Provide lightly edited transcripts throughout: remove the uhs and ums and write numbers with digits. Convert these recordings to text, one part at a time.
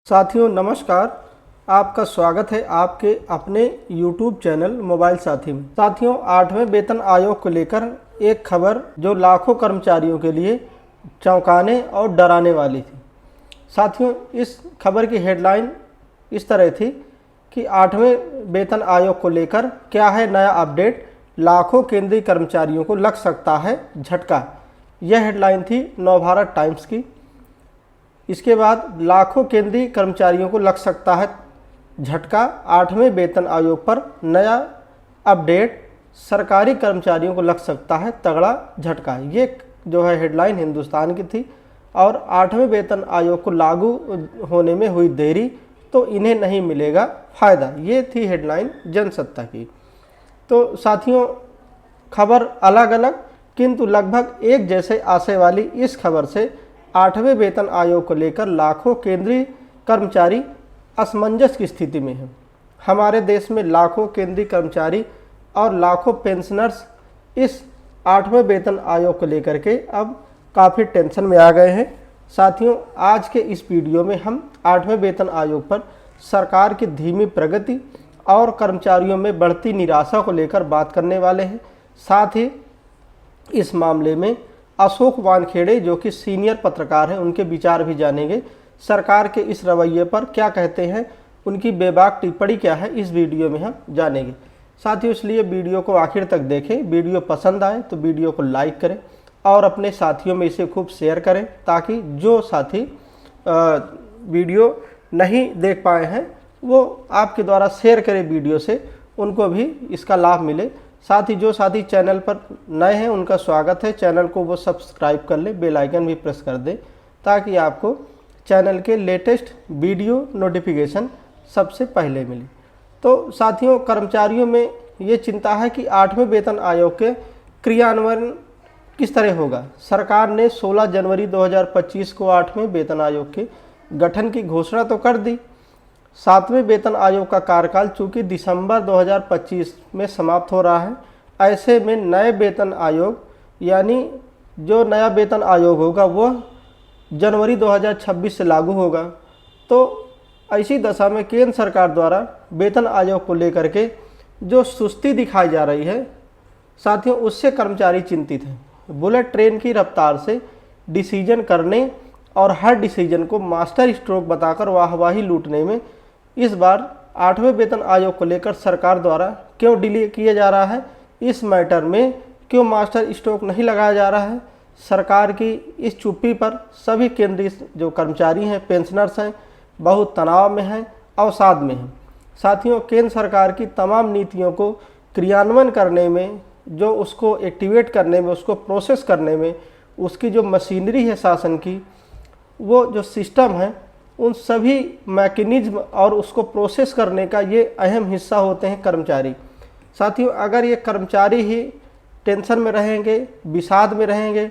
साथियों नमस्कार, आपका स्वागत है आपके अपने YouTube चैनल मोबाइल साथी में। साथियों 8वें वेतन आयोग को लेकर एक खबर जो लाखों कर्मचारियों के लिए चौंकाने और डराने वाली थी। साथियों इस खबर की हेडलाइन इस तरह थी कि 8वें वेतन आयोग को लेकर क्या है नया अपडेट, लाखों केंद्रीय कर्मचारियों को लग सकता है झटका। यह हेडलाइन थी नवभारत टाइम्स की। इसके बाद लाखों केंद्रीय कर्मचारियों को लग सकता है झटका, 8वें वेतन आयोग पर नया अपडेट, सरकारी कर्मचारियों को लग सकता है तगड़ा झटका। ये जो है हेडलाइन हिंदुस्तान की थी। और 8वें वेतन आयोग को लागू होने में हुई देरी तो इन्हें नहीं मिलेगा फ़ायदा, ये थी हेडलाइन जनसत्ता की। तो साथियों खबर अलग अलग किंतु लगभग एक जैसे आशय वाली इस खबर से 8वें वेतन आयोग को लेकर लाखों केंद्रीय कर्मचारी असमंजस की स्थिति में हैं। हमारे देश में लाखों केंद्रीय कर्मचारी और लाखों पेंशनर्स इस 8वें वेतन आयोग को लेकर के अब काफ़ी टेंशन में आ गए हैं। साथियों आज के इस वीडियो में हम 8वें वेतन आयोग पर सरकार की धीमी प्रगति और कर्मचारियों में बढ़ती निराशा को लेकर बात करने वाले हैं। साथ ही इस मामले में अशोक वानखेड़े जो कि सीनियर पत्रकार हैं उनके विचार भी जानेंगे। सरकार के इस रवैये पर क्या कहते हैं, उनकी बेबाक टिप्पणी क्या है, इस वीडियो में हम जानेंगे। साथियों इसलिए वीडियो को आखिर तक देखें। वीडियो पसंद आए तो वीडियो को लाइक करें और अपने साथियों में इसे खूब शेयर करें ताकि जो साथी वीडियो नहीं देख पाए हैं वो आपके द्वारा शेयर करें वीडियो से, उनको भी इसका लाभ मिले। साथ ही जो साथी चैनल पर नए हैं उनका स्वागत है, चैनल को वो सब्सक्राइब कर ले, बेल आइकन भी प्रेस कर दे ताकि आपको चैनल के लेटेस्ट वीडियो नोटिफिकेशन सबसे पहले मिले। तो साथियों कर्मचारियों में ये चिंता है कि 8वें वेतन आयोग के क्रियान्वयन किस तरह होगा। सरकार ने 16 जनवरी 2025 को 8वें वेतन आयोग के गठन की घोषणा तो कर दी। 7वें वेतन आयोग का कार्यकाल चूँकि दिसंबर 2025 में समाप्त हो रहा है, ऐसे में नए वेतन आयोग यानी जो नया वेतन आयोग होगा वह जनवरी 2026 से लागू होगा। तो ऐसी दशा में केंद्र सरकार द्वारा वेतन आयोग को लेकर के जो सुस्ती दिखाई जा रही है साथियों उससे कर्मचारी चिंतित हैं। बुलेट ट्रेन की रफ्तार से डिसीजन करने और हर डिसीजन को मास्टर स्ट्रोक बताकर वाहवाही लूटने में इस बार 8वें वेतन आयोग को लेकर सरकार द्वारा क्यों डिले किया जा रहा है, इस मैटर में क्यों मास्टर स्ट्रोक नहीं लगाया जा रहा है। सरकार की इस चुप्पी पर सभी केंद्रीय जो कर्मचारी हैं, पेंशनर्स हैं, बहुत तनाव में हैं, अवसाद में हैं। साथियों केंद्र सरकार की तमाम नीतियों को क्रियान्वयन करने में, जो उसको एक्टिवेट करने में, उसको प्रोसेस करने में, उसकी जो मशीनरी है शासन की, वो जो सिस्टम है, उन सभी मैकेनिज्म और उसको प्रोसेस करने का ये अहम हिस्सा होते हैं कर्मचारी। साथियों अगर ये कर्मचारी ही टेंशन में रहेंगे, विषाद में रहेंगे,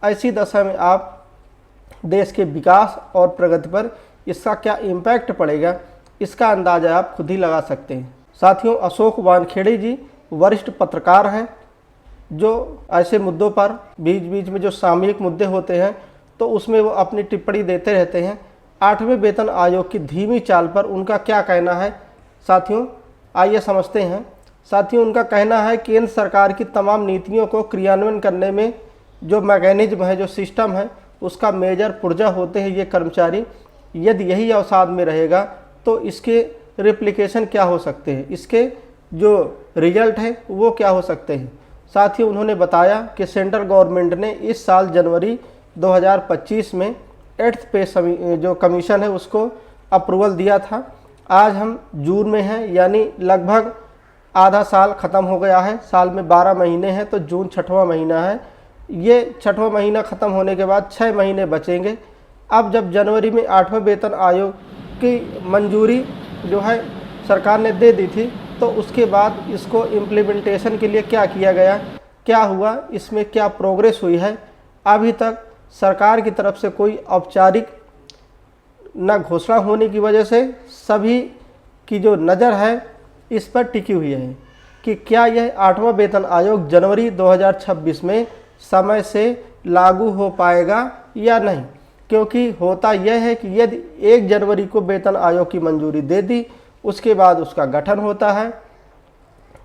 ऐसी दशा में आप देश के विकास और प्रगति पर इसका क्या इम्पैक्ट पड़ेगा इसका अंदाज़ा आप खुद ही लगा सकते हैं। साथियों अशोक वानखेड़े जी वरिष्ठ पत्रकार हैं जो ऐसे मुद्दों पर बीच बीच में जो सामयिक मुद्दे होते हैं तो उसमें वो अपनी टिप्पणी देते रहते हैं। 8वें वेतन आयोग की धीमी चाल पर उनका क्या कहना है साथियों, आइए समझते हैं। साथियों उनका कहना है केंद्र सरकार की तमाम नीतियों को क्रियान्वयन करने में जो मैकेनिज्म है, जो सिस्टम है, उसका मेजर पुर्जा होते हैं ये कर्मचारी। यदि यही अवसाद में रहेगा तो इसके रिप्लिकेशन क्या हो सकते हैं, इसके जो रिजल्ट है वो क्या हो सकते हैं। साथ ही उन्होंने बताया कि सेंट्रल गवर्नमेंट ने इस साल जनवरी 2025 में 8th पे जो कमीशन है उसको अप्रूवल दिया था। आज हम जून में हैं यानी लगभग आधा साल ख़त्म हो गया है। साल में 12 महीने हैं तो जून 6वां महीना है। ये 6वां महीना ख़त्म होने के बाद 6 महीने बचेंगे। अब जब जनवरी में 8वें वेतन आयोग की मंजूरी जो है सरकार ने दे दी थी तो उसके बाद इसको इम्प्लीमेंटेशन के लिए क्या किया गया, क्या हुआ, इसमें क्या प्रोग्रेस हुई है, अभी तक सरकार की तरफ से कोई औपचारिक न घोषणा होने की वजह से सभी की जो नज़र है इस पर टिकी हुई है कि क्या यह 8वां वेतन आयोग जनवरी 2026 में समय से लागू हो पाएगा या नहीं। क्योंकि होता यह है कि यदि 1 जनवरी को वेतन आयोग की मंजूरी दे दी, उसके बाद उसका गठन होता है,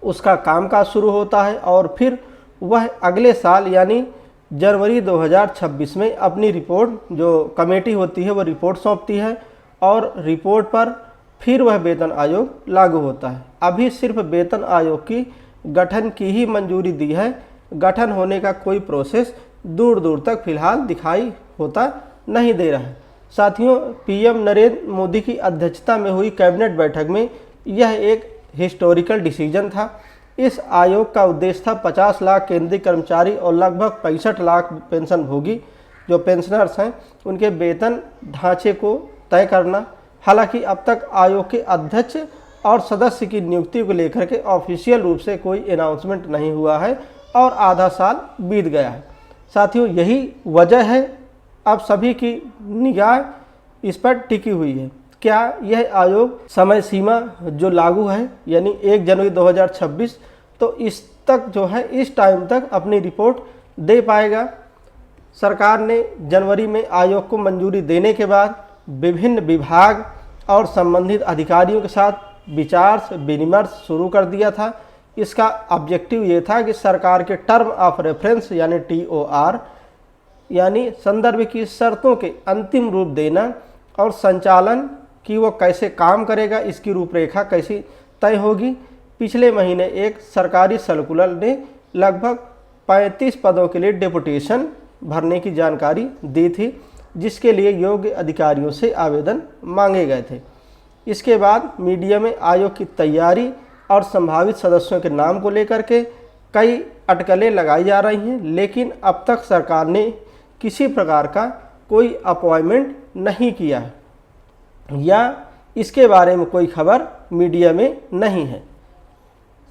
उसका कामकाज शुरू होता है और फिर वह अगले साल यानी जनवरी 2026 में अपनी रिपोर्ट, जो कमेटी होती है वो रिपोर्ट सौंपती है और रिपोर्ट पर फिर वह वेतन आयोग लागू होता है। अभी सिर्फ वेतन आयोग की गठन की ही मंजूरी दी है, गठन होने का कोई प्रोसेस दूर दूर तक फिलहाल दिखाई होता नहीं दे रहा है। साथियों, पीएम नरेंद्र मोदी की अध्यक्षता में हुई कैबिनेट बैठक में यह एक हिस्टोरिकल डिसीजन था। इस आयोग का उद्देश्य था 50 लाख केंद्रीय कर्मचारी और लगभग 65 लाख पेंशनभोगी जो पेंशनर्स हैं उनके वेतन ढांचे को तय करना। हालांकि अब तक आयोग के अध्यक्ष और सदस्य की नियुक्ति को लेकर के ऑफिशियल रूप से कोई अनाउंसमेंट नहीं हुआ है और आधा साल बीत गया है। साथियों, यही वजह है अब सभी की निगाह इस पर टिकी हुई है। क्या यह आयोग समय सीमा जो लागू है यानी 1 जनवरी 2026, तो इस तक जो है इस टाइम तक अपनी रिपोर्ट दे पाएगा? सरकार ने जनवरी में आयोग को मंजूरी देने के बाद विभिन्न विभाग और संबंधित अधिकारियों के साथ विचार विनिमय शुरू कर दिया था। इसका ऑब्जेक्टिव ये था कि सरकार के टर्म ऑफ रेफरेंस यानी TOR यानी संदर्भ की शर्तों के अंतिम रूप देना और संचालन कि वो कैसे काम करेगा, इसकी रूपरेखा कैसी तय होगी। पिछले महीने एक सरकारी सर्कुलर ने लगभग 35 पदों के लिए डेपुटेशन भरने की जानकारी दी थी, जिसके लिए योग्य अधिकारियों से आवेदन मांगे गए थे। इसके बाद मीडिया में आयोग की तैयारी और संभावित सदस्यों के नाम को लेकर के कई अटकलें लगाई जा रही हैं, लेकिन अब तक सरकार ने किसी प्रकार का कोई अपॉइंटमेंट नहीं किया है या इसके बारे में कोई खबर मीडिया में नहीं है।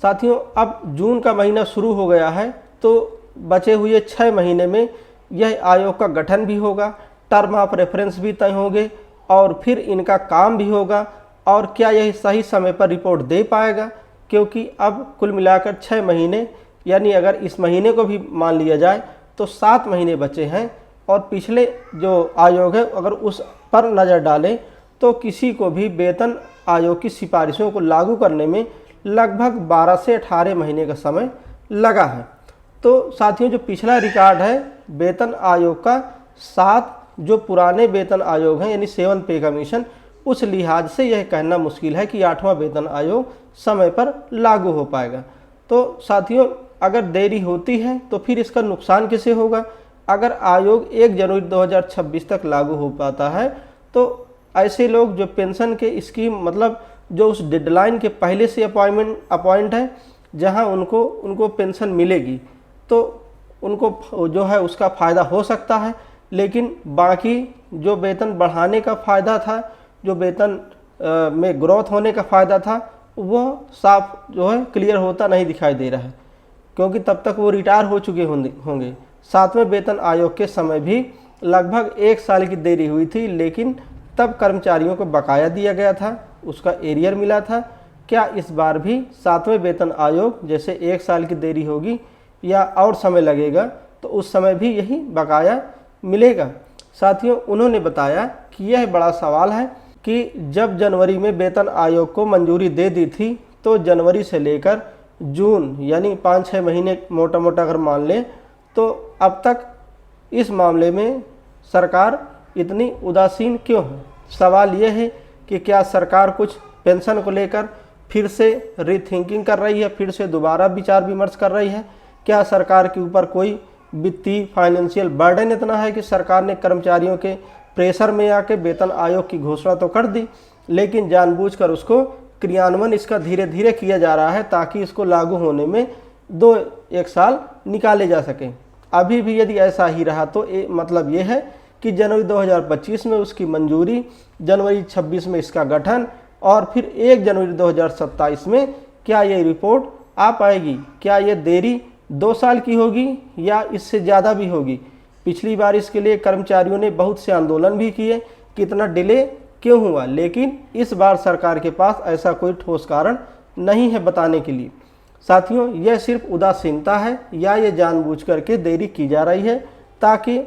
साथियों, अब जून का महीना शुरू हो गया है, तो बचे हुए 6 महीने में यह आयोग का गठन भी होगा, टर्म ऑफ रेफरेंस भी तय होंगे और फिर इनका काम भी होगा। और क्या यह सही समय पर रिपोर्ट दे पाएगा? क्योंकि अब कुल मिलाकर 6 महीने यानी अगर इस महीने को भी मान लिया जाए तो 7 महीने बचे हैं और पिछले जो आयोग है अगर उस पर नज़र डालें तो किसी को भी वेतन आयोग की सिफारिशों को लागू करने में लगभग 12 से 18 महीने का समय लगा है। तो साथियों, जो पिछला रिकॉर्ड है वेतन आयोग का 7 जो पुराने वेतन आयोग हैं यानी 7 पे कमीशन, उस लिहाज से यह कहना मुश्किल है कि 8वां वेतन आयोग समय पर लागू हो पाएगा। तो साथियों, अगर देरी होती है तो फिर इसका नुकसान किसे होगा? अगर आयोग 1 जनवरी 2026 तक लागू हो पाता है तो ऐसे लोग जो पेंशन के स्कीम मतलब जो उस डेडलाइन के पहले से अपॉइंट है जहां उनको पेंशन मिलेगी, तो उनको जो है उसका फ़ायदा हो सकता है, लेकिन बाकी जो वेतन बढ़ाने का फ़ायदा था, जो वेतन में ग्रोथ होने का फ़ायदा था, वह साफ जो है क्लियर होता नहीं दिखाई दे रहा है, क्योंकि तब तक वो रिटायर हो चुके होंगे। 7वें वेतन आयोग के समय भी लगभग 1 साल की देरी हुई थी, लेकिन तब कर्मचारियों को बकाया दिया गया था, उसका एरियर मिला था। क्या इस बार भी 7वें वेतन आयोग जैसे 1 साल की देरी होगी या और समय लगेगा तो उस समय भी यही बकाया मिलेगा? साथियों, उन्होंने बताया कि यह बड़ा सवाल है कि जब जनवरी में वेतन आयोग को मंजूरी दे दी थी तो जनवरी से लेकर जून यानी 5-6 महीने मोटा मोटा अगर मान लें तो अब तक इस मामले में सरकार इतनी उदासीन क्यों है? सवाल यह है कि क्या सरकार कुछ पेंशन को लेकर फिर से रीथिंकिंग कर रही है, फिर से दोबारा विचार विमर्श कर रही है? क्या सरकार के ऊपर कोई वित्तीय फाइनेंशियल बर्डन इतना है कि सरकार ने कर्मचारियों के प्रेशर में आके वेतन आयोग की घोषणा तो कर दी, लेकिन जानबूझकर उसको क्रियान्वयन इसका धीरे धीरे किया जा रहा है ताकि इसको लागू होने में 2-1 साल निकाले जा सकें? अभी भी यदि ऐसा ही रहा तो मतलब ये है कि जनवरी 2025 में उसकी मंजूरी, जनवरी 26 में इसका गठन और फिर 1 जनवरी 2027 में क्या ये रिपोर्ट आ पाएगी? क्या ये देरी 2 साल की होगी या इससे ज़्यादा भी होगी? पिछली बार इसके लिए कर्मचारियों ने बहुत से आंदोलन भी किए कि इतना डिले क्यों हुआ, लेकिन इस बार सरकार के पास ऐसा कोई ठोस कारण नहीं है बताने के लिए। साथियों, यह सिर्फ उदासीनता है या ये जानबूझ करके देरी की जा रही है ताकि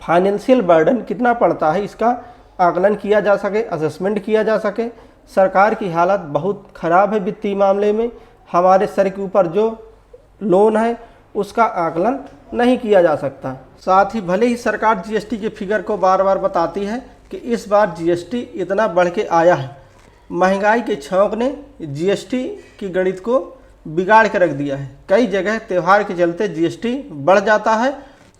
फाइनेंशियल बर्डन कितना पड़ता है इसका आकलन किया जा सके, असेसमेंट किया जा सके। सरकार की हालत बहुत ख़राब है वित्तीय मामले में, हमारे सर के ऊपर जो लोन है उसका आकलन नहीं किया जा सकता। साथ ही भले ही सरकार जीएसटी के फिगर को बार बार बताती है कि इस बार जीएसटी इतना बढ़ के आया है, महंगाई के छौंक ने जीएसटी की गणित को बिगाड़ के रख दिया है। कई जगह त्यौहार के चलते जीएसटी बढ़ जाता है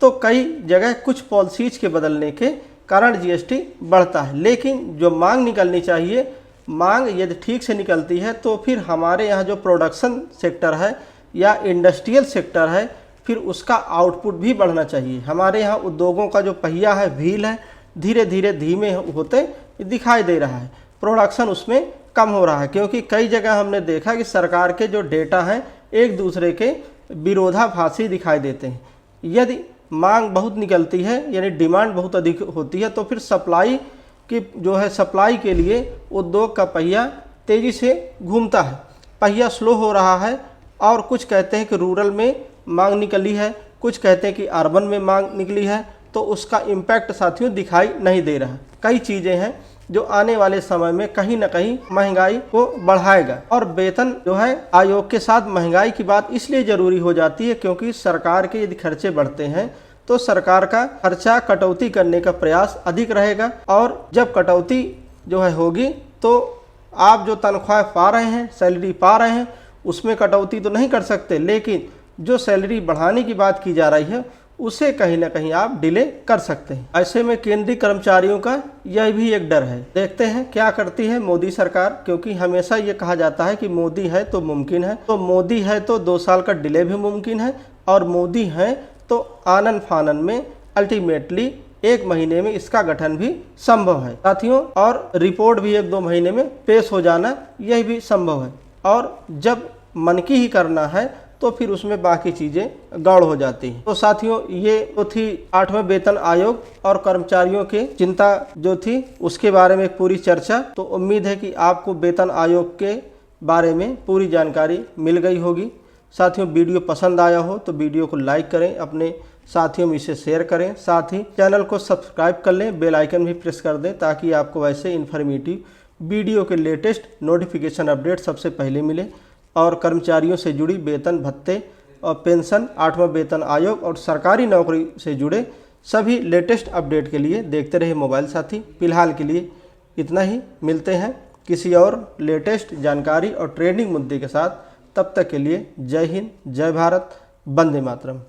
तो कई जगह कुछ पॉलिसीज के बदलने के कारण जीएसटी बढ़ता है। लेकिन जो मांग निकलनी चाहिए, मांग यदि ठीक से निकलती है तो फिर हमारे यहाँ जो प्रोडक्शन सेक्टर है या इंडस्ट्रियल सेक्टर है, फिर उसका आउटपुट भी बढ़ना चाहिए। हमारे यहाँ उद्योगों का जो पहिया है, व्हील है, धीरे धीरे धीमे होते दिखाई दे रहा है, प्रोडक्शन उसमें कम हो रहा है। क्योंकि कई जगह हमने देखा कि सरकार के जो डेटा हैं एक दूसरे के विरोधाभासी दिखाई देते हैं। यदि मांग बहुत निकलती है यानी डिमांड बहुत अधिक होती है तो फिर सप्लाई की जो है, सप्लाई के लिए उद्योग का पहिया तेज़ी से घूमता है। पहिया स्लो हो रहा है और कुछ कहते हैं कि रूरल में मांग निकली है, कुछ कहते हैं कि अर्बन में मांग निकली है, तो उसका इम्पैक्ट साथियों दिखाई नहीं दे रहा। कई चीज़ें हैं जो आने वाले समय में कहीं ना कहीं महंगाई को बढ़ाएगा। और वेतन जो है आयोग के साथ महंगाई की बात इसलिए ज़रूरी हो जाती है क्योंकि सरकार के यदि खर्चे बढ़ते हैं तो सरकार का खर्चा कटौती करने का प्रयास अधिक रहेगा। और जब कटौती जो है होगी तो आप जो तनख्वाह पा रहे हैं, सैलरी पा रहे हैं, उसमें कटौती तो नहीं कर सकते, लेकिन जो सैलरी बढ़ाने की बात की जा रही है उसे कहीं ना कहीं आप डिले कर सकते हैं। ऐसे में केंद्रीय कर्मचारियों का यह भी एक डर है। देखते हैं क्या करती है मोदी सरकार, क्योंकि हमेशा ये कहा जाता है कि मोदी है तो मुमकिन है, तो मोदी है तो 2 साल का डिले भी मुमकिन है, और मोदी है तो आनन फानन में अल्टीमेटली 1 महीने में इसका गठन भी संभव है साथियों। और रिपोर्ट भी 1-2 महीने में पेश हो जाना यह भी संभव है। और जब मन की ही करना है तो फिर उसमें बाकी चीज़ें गौड़ हो जाती हैं। तो साथियों ये तो थी 8वें वेतन आयोग और कर्मचारियों की चिंता जो थी उसके बारे में एक पूरी चर्चा। तो उम्मीद है कि आपको वेतन आयोग के बारे में पूरी जानकारी मिल गई होगी। साथियों वीडियो पसंद आया हो तो वीडियो को लाइक करें, अपने साथियों में इसे शेयर करें, साथ ही चैनल को सब्सक्राइब कर लें, बेल आइकन भी प्रेस कर दें ताकि आपको वैसे इन्फॉर्मेटिव वीडियो के लेटेस्ट नोटिफिकेशन अपडेट सबसे पहले मिले। और कर्मचारियों से जुड़ी वेतन भत्ते और पेंशन, 8वां वेतन आयोग और सरकारी नौकरी से जुड़े सभी लेटेस्ट अपडेट के लिए देखते रहे मोबाइल साथी। फिलहाल के लिए इतना ही, मिलते हैं किसी और लेटेस्ट जानकारी और ट्रेंडिंग मुद्दे के साथ। तब तक के लिए जय हिंद, जय भारत, वंदे मातरम।